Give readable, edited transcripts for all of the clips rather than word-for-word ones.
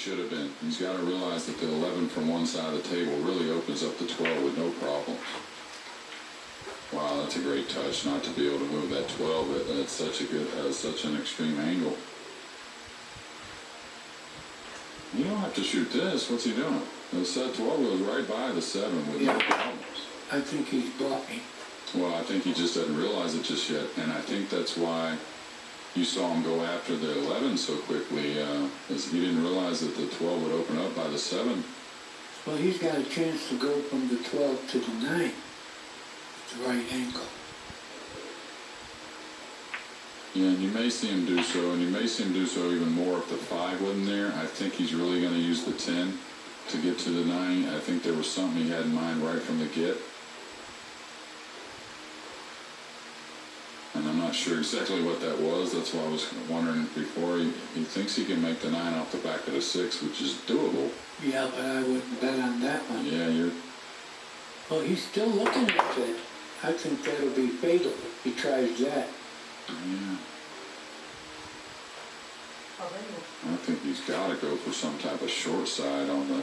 should have been. He's got to realize that the 11 from one side of the table really opens up the 12 with no problem. Wow, that's a great touch, not to be able to move that 12 at such a good, such an extreme angle. You don't have to shoot this. What's he doing? The set 12 goes right by the 7 with no problems. I think he's blocking. Well, I think he just doesn't realize it just yet, and I think that's why you saw him go after the 11 so quickly, is he didn't realize that the 12 would open up by the 7. Well, he's got a chance to go from the 12 to the 9 at the right angle. Yeah, and you may see him do so, and you may see him do so even more if the 5 wasn't there. I think he's really going to use the 10 to get to the 9. I think there was something he had in mind right from the get. And I'm not sure exactly what that was. That's why I was wondering before. He thinks he can make the 9 off the back of the 6, which is doable. Yeah, but I wouldn't bet on that one. Yeah, Well, he's still looking at that. I think that'll be fatal if he tries that. Yeah. I think he's got to go for some type of short side on the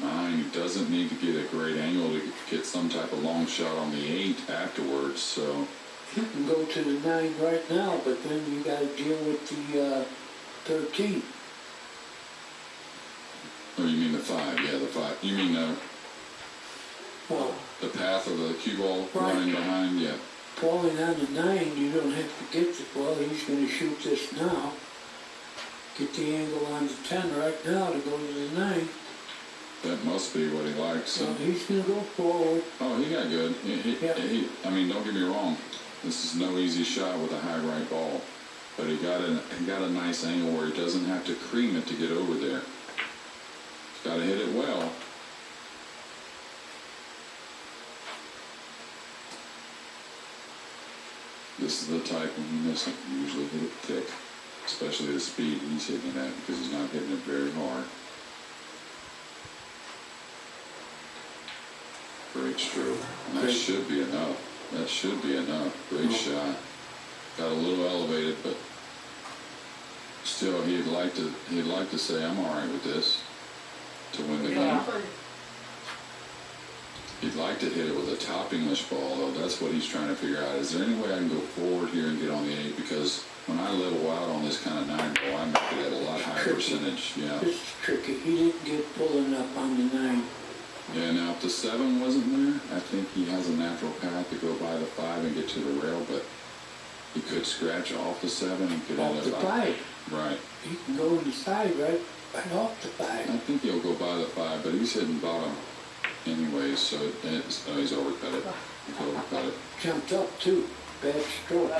9. He doesn't need to get a great angle to get some type of long shot on the 8 afterwards. So he can go to the 9 right now, but then you got to deal with the 13. Oh, you mean the 5? Yeah, the 5. You mean the path of the cue ball running behind? Yeah. Falling on the 9, you don't have to get the ball. He's going to shoot this now. Get the angle on the 10 right now to go to the 9. That must be what he likes. So he's going to go forward. Oh, he got good. I mean, don't get me wrong. This is no easy shot with a high right ball. But he got a nice angle where he doesn't have to cream it to get over there. He's got to hit it well. This is the type when you miss it, you usually hit it thick, especially the speed he's hitting it at because he's not hitting it very hard. Great stroke. And that should be enough. That should be enough. Great shot. Got a little elevated, but still he'd like to say, I'm all right with this to win the game. He'd like to hit it with a top English ball, though. That's what he's trying to figure out. Is there any way I can go forward here and get on the 8? Because when I level out on this kind of 9 ball, I make it at a lot higher percentage. Yeah. This is tricky. He didn't get full enough on the 9. Yeah, now if the 7 wasn't there, I think he has a natural path to go by the 5 and get to the rail, but he could scratch off the 7 and get off the 5. Right. He can go inside right off the 5. I think he'll go by the 5, but he's hitting bottom anyways, so he's overcut it. He's overcut it. Jumped up too. Bad stroke.